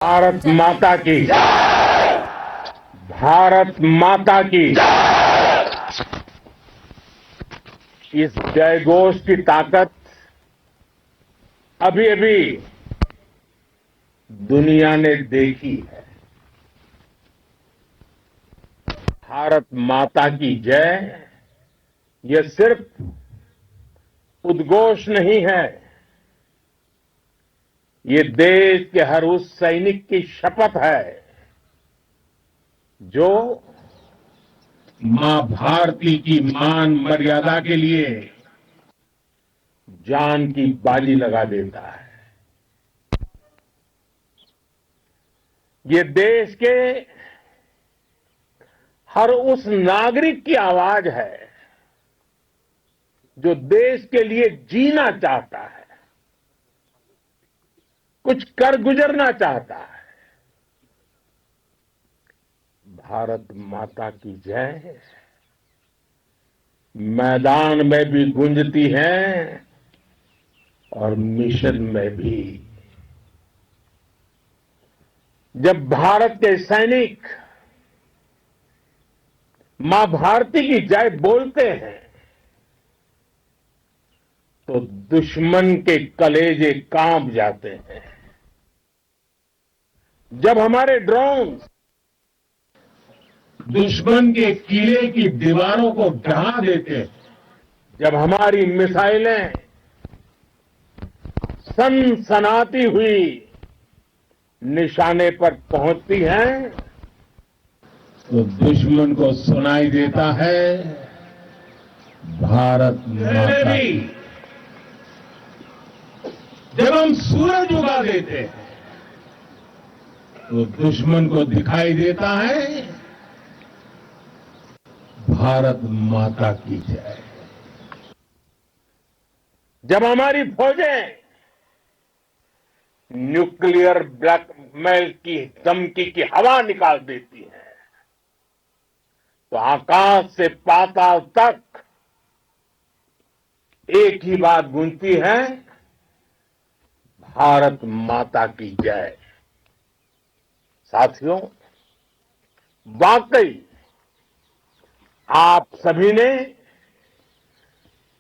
भारत माता की भारत माता की इस जयघोष की ताकत अभी अभी दुनिया ने देखी है। भारत माता की जय यह सिर्फ उद्घोष नहीं है, ये देश के हर उस सैनिक की शपथ है जो मां भारती की मान मर्यादा के लिए जान की बाजी लगा देता है। ये देश के हर उस नागरिक की आवाज है जो देश के लिए जीना चाहता है, कुछ कर गुजरना चाहता है। भारत माता की जय मैदान में भी गूंजती है और मिशन में भी। जब भारत के सैनिक मां भारती की जय बोलते हैं तो दुश्मन के कलेजे कांप जाते हैं। जब हमारे ड्रोन दुश्मन के किले की दीवारों को ढहा देते हैं, जब हमारी मिसाइलें सनसनाती हुई निशाने पर पहुंचती हैं तो दुश्मन को सुनाई देता है भारत माता की। जब हम सूरज उगा देते हैं तो दुश्मन को दिखाई देता है भारत माता की जय। जब हमारी फौजें न्यूक्लियर ब्लैकमेल की धमकी की हवा निकाल देती हैं तो आकाश से पाताल तक एक ही बात गूंजती है, भारत माता की जय। साथियों, वाकई आप सभी ने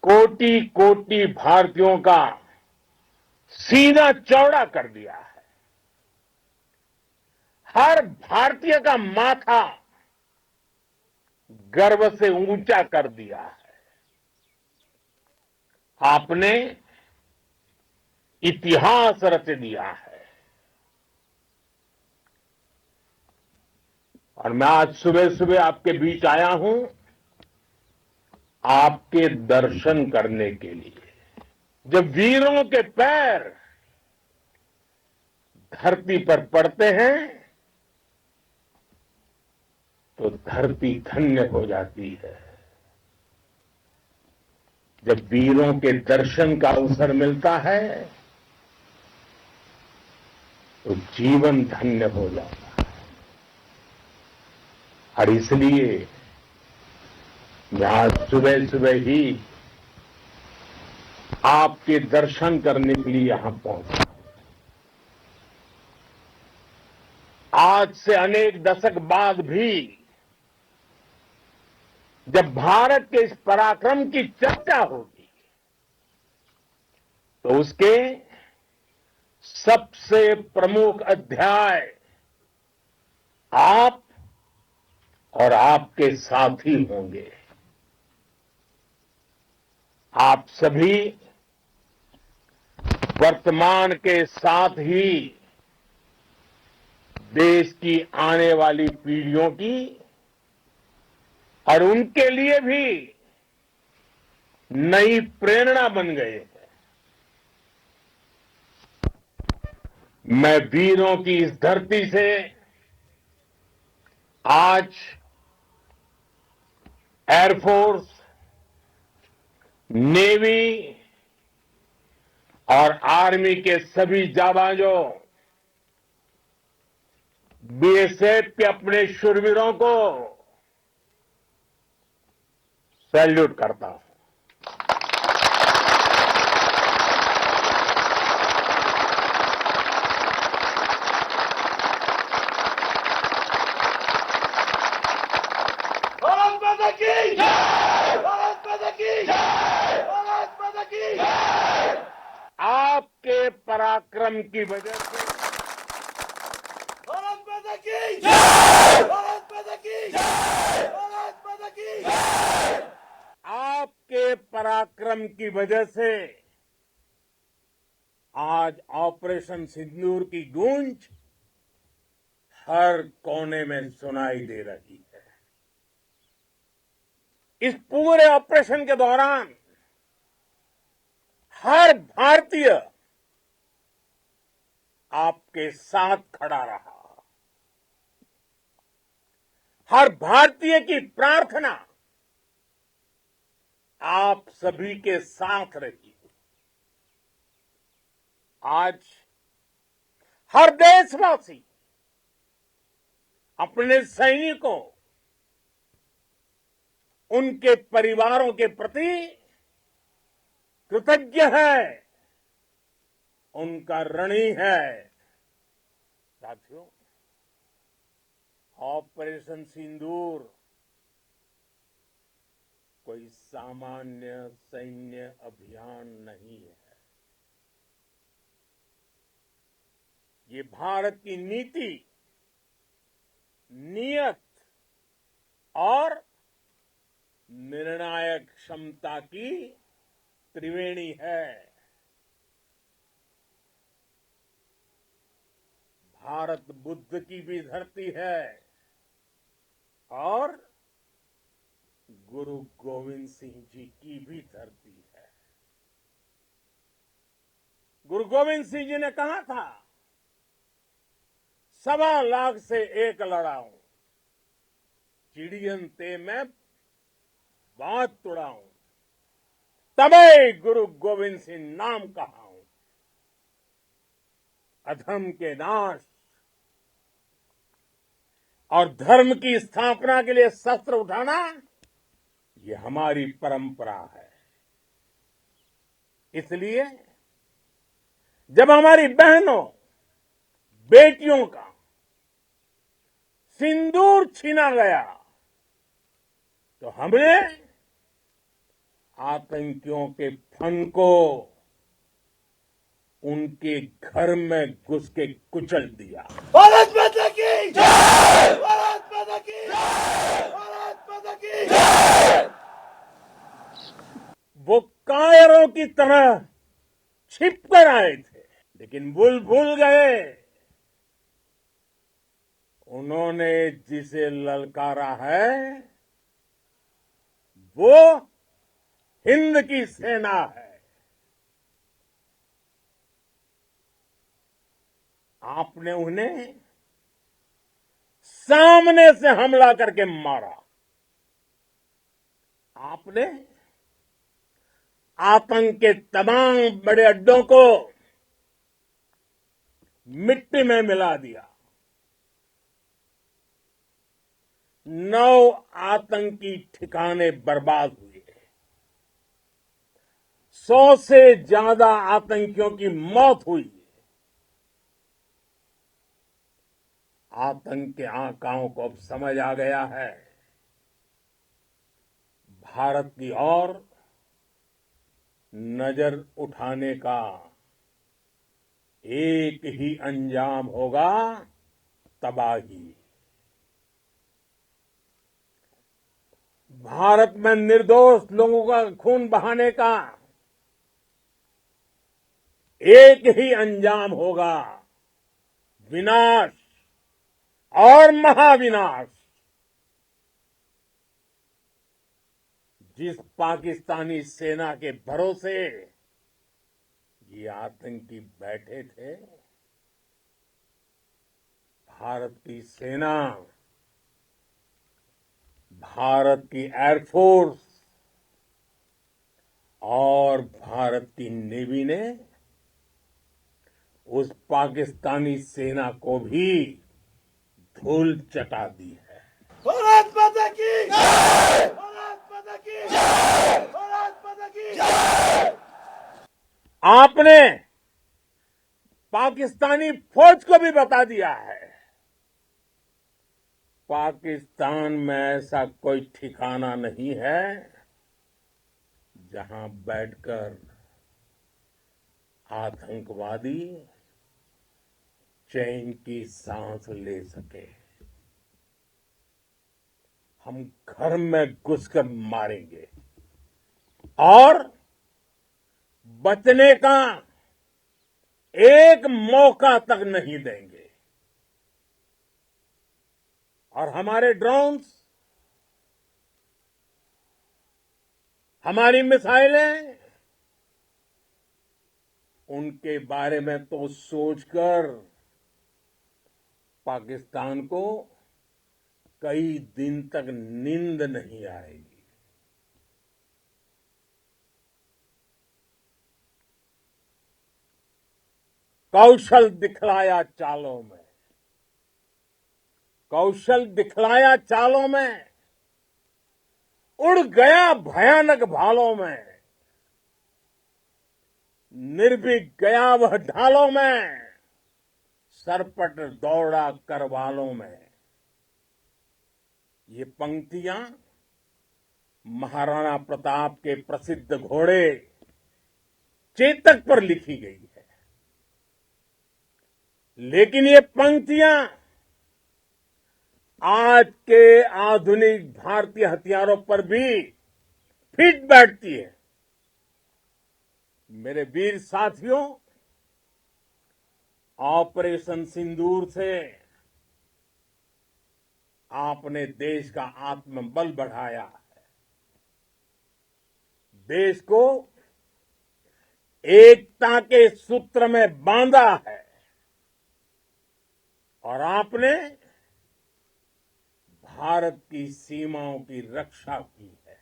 कोटि कोटि भारतीयों का सीना चौड़ा कर दिया है। हर भारतीय का माथा गर्व से ऊंचा कर दिया है। आपने इतिहास रच दिया है। और मैं आज सुबह सुबह आपके बीच आया हूं आपके दर्शन करने के लिए। जब वीरों के पैर धरती पर पड़ते हैं तो धरती धन्य हो जाती है। जब वीरों के दर्शन का अवसर मिलता है तो जीवन धन्य हो जाता है। और इसलिए मैं आज सुबह सुबह ही आपके दर्शन करने के लिए यहां पहुंचा। आज से अनेक दशक बाद भी जब भारत के इस पराक्रम की चर्चा होगी तो उसके सबसे प्रमुख अध्याय आप और आपके साथी होंगे। आप सभी वर्तमान के साथ ही देश की आने वाली पीढ़ियों की और उनके लिए भी नई प्रेरणा बन गए हैं। मैं वीरों की इस धरती से आज एयरफोर्स, नेवी और आर्मी के सभी जाबाजों, बीएसएफ के अपने शूरवीरों को सैल्यूट करता हूं। पराक्रम की वजह से भारत माता की जय! भारत माता की जय! भारत माता की जय! आपके पराक्रम की वजह से आज ऑपरेशन सिंदूर की गूंज हर कोने में सुनाई दे रही है। इस पूरे ऑपरेशन के दौरान हर भारतीय आपके साथ खड़ा रहा। हर भारतीय की प्रार्थना आप सभी के साथ रही। आज हर देशवासी अपने सैनिकों, उनके परिवारों के प्रति कृतज्ञ है, उनका ऋणी है। साथियों, ऑपरेशन सिंदूर कोई सामान्य सैन्य अभियान नहीं है। ये भारत की नीति, नियत और निर्णायक क्षमता की त्रिवेणी है। भारत बुद्ध की भी धरती है और गुरु गोविंद सिंह जी की भी धरती है। गुरु गोविंद सिंह जी ने कहा था, 1.25 से एक लड़ाऊं, चिड़ियन ते मैं बात तुड़ाऊं, तबे गुरु गोविंद सिंह नाम कहाऊं। अधर्म के नाश और धर्म की स्थापना के लिए शस्त्र उठाना, ये हमारी परंपरा है। इसलिए जब हमारी बहनों, बेटियों का सिंदूर छीना गया, तो हमने आतंकियों के फन को उनके घर में घुस के कुचल दिया। भारत माता की जय! भारत माता की जय! भारत माता की जय! वो कायरों की तरह छिप कर आए थे, लेकिन भूल गए उन्होंने जिसे ललकारा है वो हिंद की सेना है। आपने उन्हें सामने से हमला करके मारा। आपने आतंक के तमाम बड़े अड्डों को मिट्टी में मिला दिया। 9 आतंकी ठिकाने बर्बाद हुए। 100 से ज्यादा आतंकियों की मौत हुई। आतंक के आकाओं को अब समझ आ गया है, भारत की ओर नजर उठाने का एक ही अंजाम होगा, तबाही। भारत में निर्दोष लोगों का खून बहाने का एक ही अंजाम होगा, विनाश और महाविनाश। जिस पाकिस्तानी सेना के भरोसे ये आतंकी बैठे थे, भारत की सेना, भारत की एयरफोर्स और भारत की नेवी ने उस पाकिस्तानी सेना को भी धूल चटा दी है। भारत माता की जय! भारत माता की जय! भारत माता की जय! आपने पाकिस्तानी फौज को भी बता दिया है, पाकिस्तान में ऐसा कोई ठिकाना नहीं है जहां बैठकर आतंकवादी चैन की सांस ले सके। हम घर में घुसकर मारेंगे और बचने का एक मौका तक नहीं देंगे। और हमारे ड्रोन्स, हमारी मिसाइलें, उनके बारे में तो सोचकर पाकिस्तान को कई दिन तक नींद नहीं आएगी। कौशल दिखलाया चालों में, कौशल दिखलाया चालों में, उड़ गया भयानक भालों में, निर्भीक गया वह ढालों में, सरपट दौड़ा करवालों में। ये पंक्तियां महाराणा प्रताप के प्रसिद्ध घोड़े चेतक पर लिखी गई है। लेकिन ये पंक्तियां आज के आधुनिक भारतीय हथियारों पर भी फिट बैठती है। मेरे वीर साथियों, ऑपरेशन सिंदूर से आपने देश का आत्मबल बढ़ाया है, देश को एकता के सूत्र में बांधा है और आपने भारत की सीमाओं की रक्षा की है।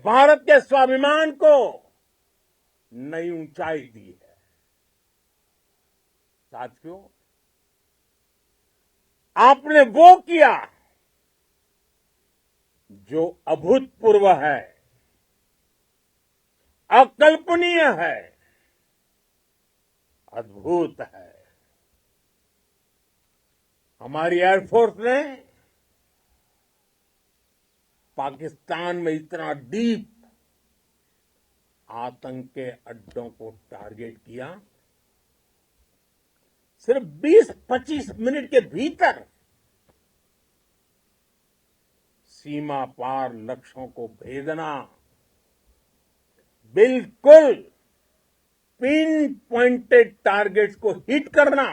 भारत के स्वाभिमान को नई ऊंचाई दी है। साथियों, आपने वो किया जो अभूतपूर्व है, अकल्पनीय है, अद्भुत है। हमारी एयरफोर्स ने पाकिस्तान में इतना डीप आतंक के अड्डों को टारगेट किया, सिर्फ 20-25 मिनट के भीतर सीमा पार लक्ष्यों को भेदना, बिल्कुल पिन पॉइंटेड टारगेट्स को हिट करना,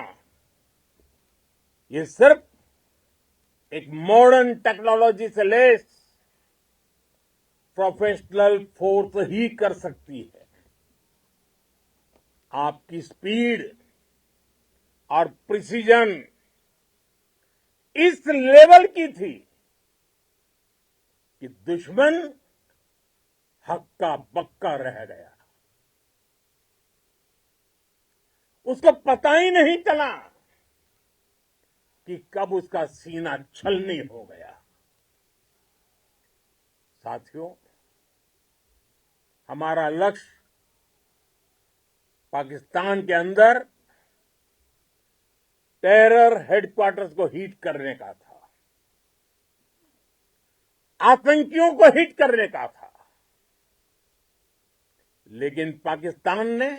ये सिर्फ एक मॉडर्न टेक्नोलॉजी से लेस प्रोफेशनल फोर्स ही कर सकती है। आपकी स्पीड और प्रिसीजन इस लेवल की थी कि दुश्मन हक्का बक्का रह गया। उसको पता ही नहीं चला कि कब उसका सीना छलनी हो गया। साथियों, हमारा लक्ष्य पाकिस्तान के अंदर टेरर हेडक्वार्टर्स को हिट करने का था, आतंकियों को हिट करने का था। लेकिन पाकिस्तान ने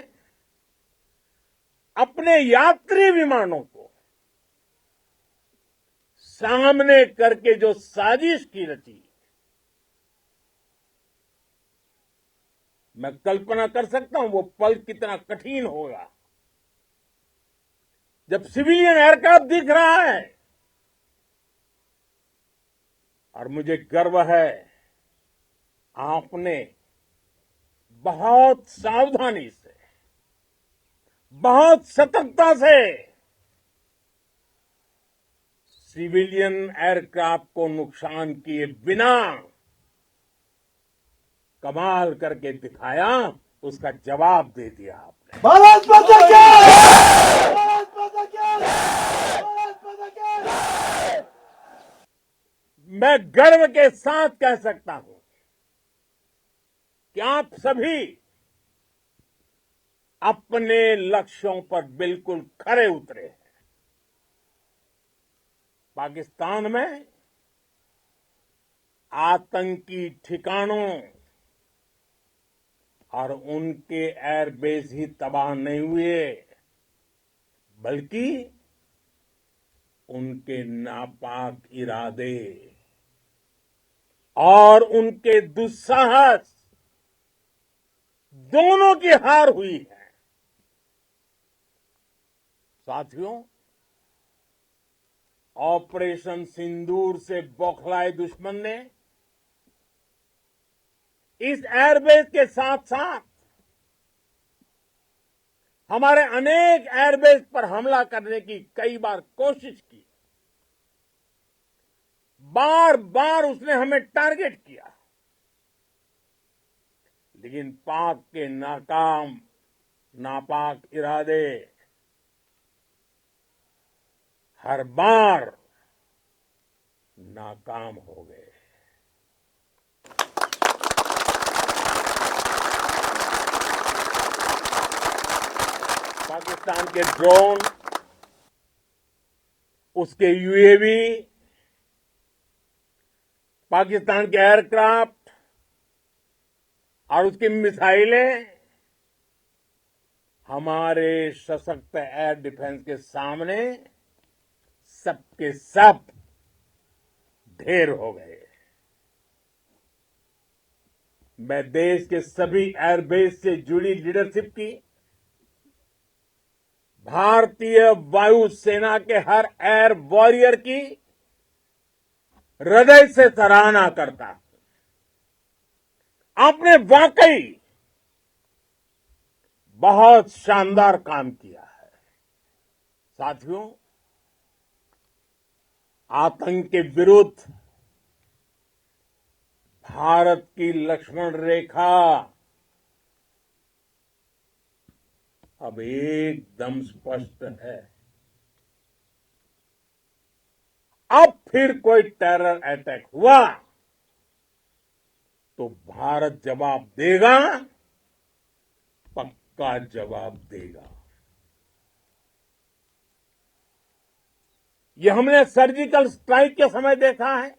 अपने यात्री विमानों को सामने करके जो साजिश की रची, मैं कल्पना कर सकता हूं वो पल कितना कठिन होगा जब सिविलियन एयरक्राफ्ट दिख रहा है। और मुझे गर्व है, आपने बहुत सावधानी से, बहुत सतर्कता से सिविलियन एयरक्राफ्ट को नुकसान किए बिना कमाल करके दिखाया, उसका जवाब दे दिया आपने। भारत माता की जय! भारत माता की जय! भारत माता की जय! मैं गर्व के साथ कह सकता हूं कि आप सभी अपने लक्ष्यों पर बिल्कुल खरे उतरे हैं। पाकिस्तान में आतंकी ठिकानों और उनके एयरबेस ही तबाह नहीं हुए, बल्कि उनके नापाक इरादे और उनके दुस्साहस दोनों की हार हुई है। साथियों, ऑपरेशन सिंदूर से बौखलाए दुश्मन ने इस एयरबेस के साथ साथ हमारे अनेक एयरबेस पर हमला करने की कई बार कोशिश की। बार बार उसने हमें टारगेट किया, लेकिन पाक के नापाक इरादे हर बार नाकाम हो गए। पाकिस्तान के ड्रोन, उसके यूएवी, पाकिस्तान के एयरक्राफ्ट और उसकी मिसाइलें हमारे सशक्त एयर डिफेंस के सामने सबके सब ढेर हो गए। मैं देश के सभी एयरबेस से जुड़ी लीडरशिप की, भारतीय वायुसेना के हर एयर वॉरियर की हृदय से सराहना करता हूं। आपने वाकई बहुत शानदार काम किया है। साथियों, आतंक के विरुद्ध भारत की लक्ष्मण रेखा अब एकदम स्पष्ट है। अब फिर कोई टेरर अटैक हुआ तो भारत जवाब देगा, पक्का जवाब देगा। ये हमने सर्जिकल स्ट्राइक के समय देखा है,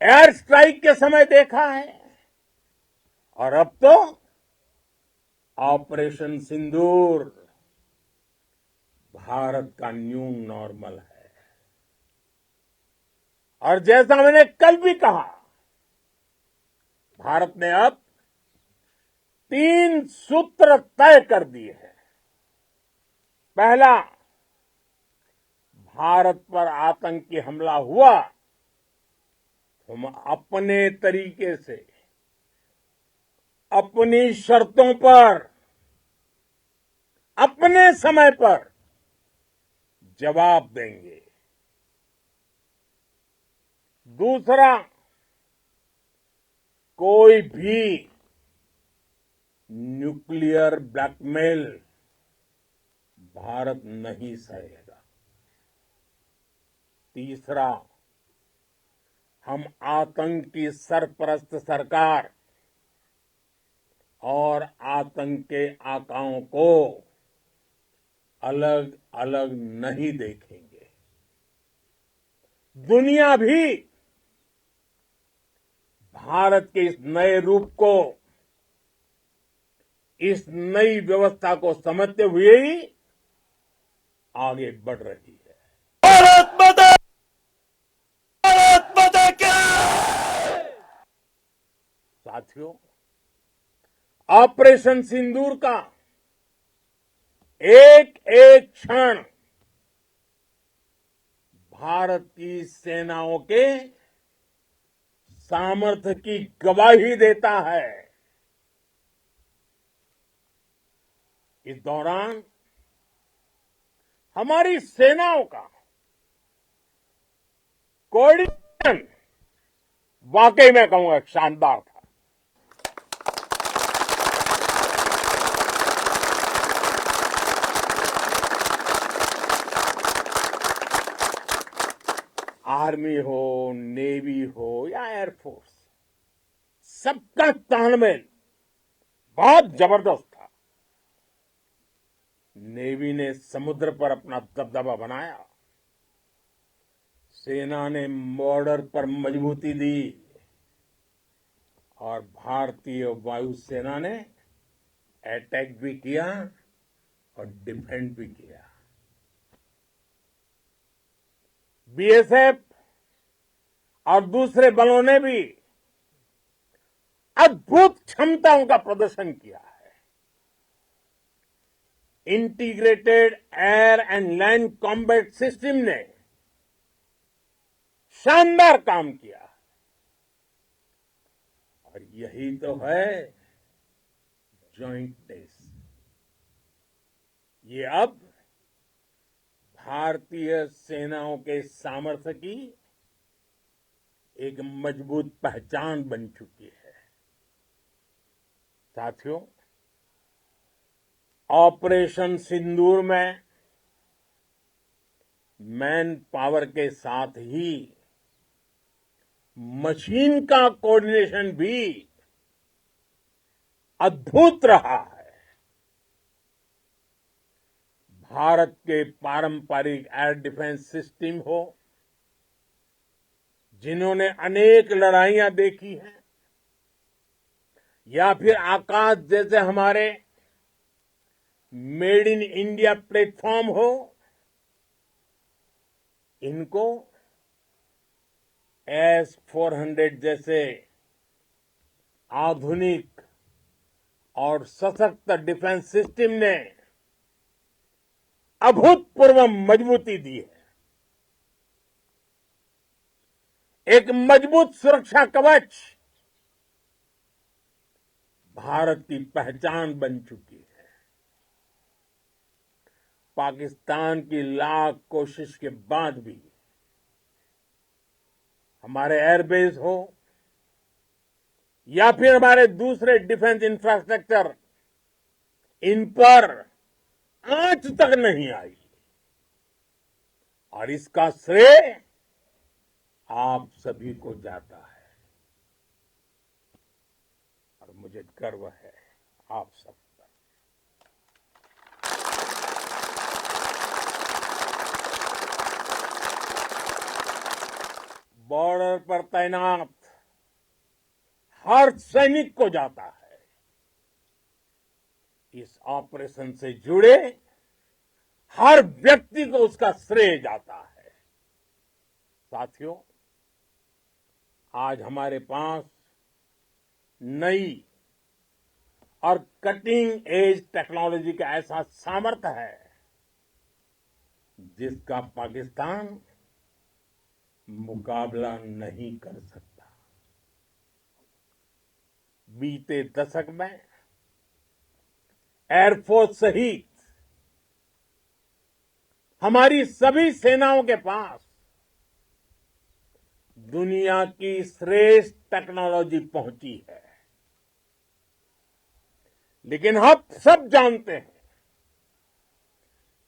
एयर स्ट्राइक के समय देखा है, और अब तो ऑपरेशन सिंदूर भारत का न्यू नॉर्मल है। और जैसा मैंने कल भी कहा, भारत ने अब 3 सूत्र तय कर दिए हैं। पहला, भारत पर आतंकी हमला हुआ तो हम अपने तरीके से, अपनी शर्तों पर, अपने समय पर जवाब देंगे। दूसरा, कोई भी न्यूक्लियर ब्लैकमेल भारत नहीं सहेगा। तीसरा, हम आतंक की सरपरस्त सरकार और आतंक के आकाओं को अलग अलग नहीं देखेंगे। दुनिया भी भारत के इस नए रूप को, इस नई व्यवस्था को समझते हुए ही आगे बढ़ रही है। भारत माता की साथियों, ऑपरेशन सिंदूर का एक एक क्षण भारत की सेनाओं के सामर्थ्य की गवाही देता है। इस दौरान हमारी सेनाओं का कोऑर्डिनेशन वाकई में कहूंगा शानदार था। आर्मी हो, नेवी हो या एयरफोर्स, सबका तालमेल बहुत जबरदस्त था। नेवी ने समुद्र पर अपना दबदबा बनाया, सेना ने बॉर्डर पर मजबूती दी और भारतीय वायुसेना ने अटैक भी किया और डिफेंड भी किया। बीएसएफ और दूसरे बलों ने भी अद्भुत क्षमताओं का प्रदर्शन किया है। Integrated air and land combat system ने शानदार काम किया और यही तो है जॉइंटनेस। ये अब भारतीय सेनाओं के सामर्थ्य की एक मजबूत पहचान बन चुकी है। साथियों, ऑपरेशन सिंदूर में मैन पावर के साथ ही मशीन का कोऑर्डिनेशन भी अद्भुत रहा है। भारत के पारंपरिक एयर डिफेंस सिस्टम हो, जिन्होंने अनेक लड़ाइयां देखी हैं, या फिर आकाश जैसे हमारे मेड इन इंडिया प्लेटफॉर्म हो, इनको S-400 जैसे आधुनिक और सशक्त डिफेंस सिस्टम ने अभूतपूर्व मजबूती दी है। एक मजबूत सुरक्षा कवच भारत की पहचान बन चुकी है। पाकिस्तान की लाख कोशिश के बाद भी हमारे एयरबेस हो या फिर हमारे दूसरे डिफेंस इंफ्रास्ट्रक्चर, इन पर आंच तक नहीं आई और इसका श्रेय आप सभी को जाता है और मुझे गर्व है आप सब पर। बॉर्डर पर तैनात हर सैनिक को जाता है। इस ऑपरेशन से जुड़े हर व्यक्ति को उसका श्रेय जाता है। साथियों, आज हमारे पास नई और कटिंग एज टेक्नोलॉजी का ऐसा सामर्थ्य है जिसका पाकिस्तान मुकाबला नहीं कर सकता। बीते दशक में एयरफोर्स सहित हमारी सभी सेनाओं के पास दुनिया की श्रेष्ठ टेक्नोलॉजी पहुंची है। लेकिन हम सब जानते हैं,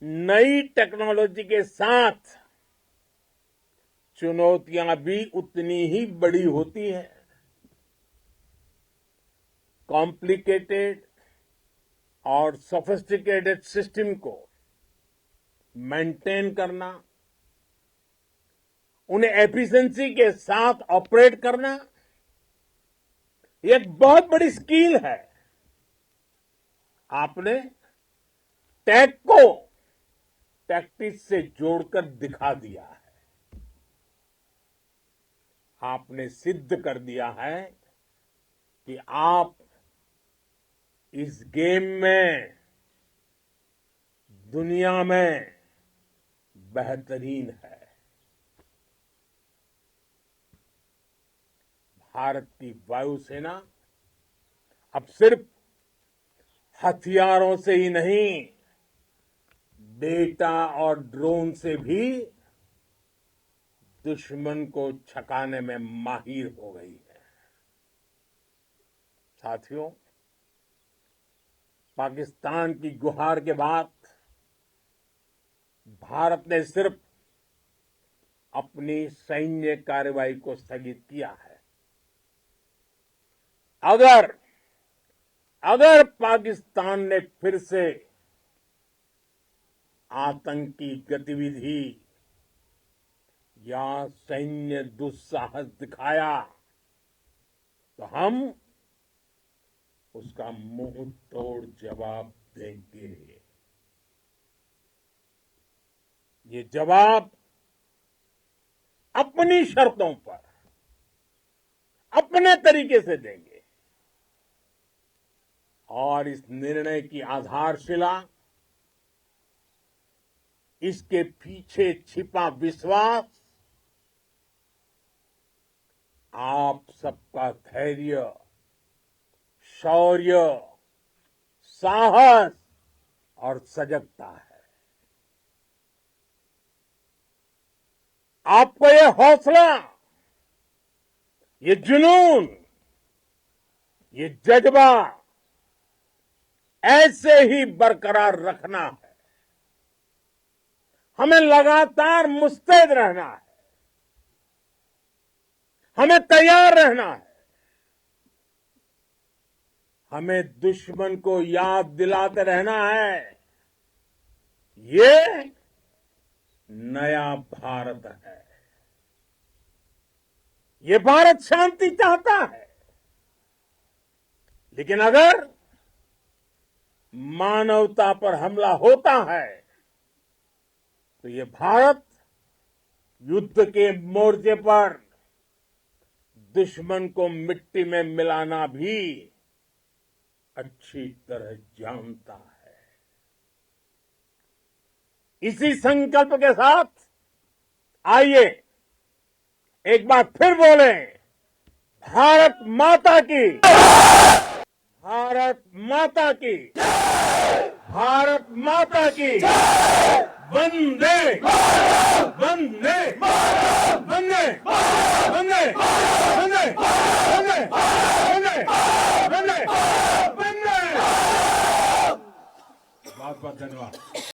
नई टेक्नोलॉजी के साथ चुनौतियां भी उतनी ही बड़ी होती हैं। कॉम्प्लिकेटेड और सोफिस्टिकेटेड सिस्टम को मेंटेन करना, उन्हें एफिशिएंसी के साथ ऑपरेट करना, ये एक बहुत बड़ी स्किल है। आपने टैक को टैक्टिक्स से जोड़कर दिखा दिया है। आपने सिद्ध कर दिया है कि आप इस गेम में दुनिया में बेहतरीन है। भारत की वायुसेना अब सिर्फ हथियारों से ही नहीं, डेटा और ड्रोन से भी दुश्मन को छकाने में माहिर हो गई है। साथियों, पाकिस्तान की गुहार के बाद भारत ने सिर्फ अपनी सैन्य कार्रवाई को स्थगित किया है। अगर पाकिस्तान ने फिर से आतंकी गतिविधि या सैन्य दुस्साहस दिखाया तो हम उसका मुंह तोड़ जवाब देंगे। ये जवाब अपनी शर्तों पर अपने तरीके से देंगे और इस निर्णय की आधारशिला इसके पीछे छिपा विश्वास आप सबका धैर्य, शौर्य, साहस और सजगता है। आपको ये हौसला, ये जुनून, ये जज्बा ऐसे ही बरकरार रखना है। हमें लगातार मुस्तैद रहना है, हमें तैयार रहना है। हमें दुश्मन को याद दिलाते रहना है, ये नया भारत है। ये भारत शांति चाहता है, लेकिन अगर मानवता पर हमला होता है तो ये भारत युद्ध के मोर्चे पर दुश्मन को मिट्टी में मिलाना भी अच्छी तरह जानता है। इसी संकल्प के साथ आइए एक बार फिर बोले, भारत माता की, भारत माता की, भारत माता की, वंदे वंदे वंदे वंदे वंदे वंदे वंदे वंदे वंदे। बहुत बहुत धन्यवाद।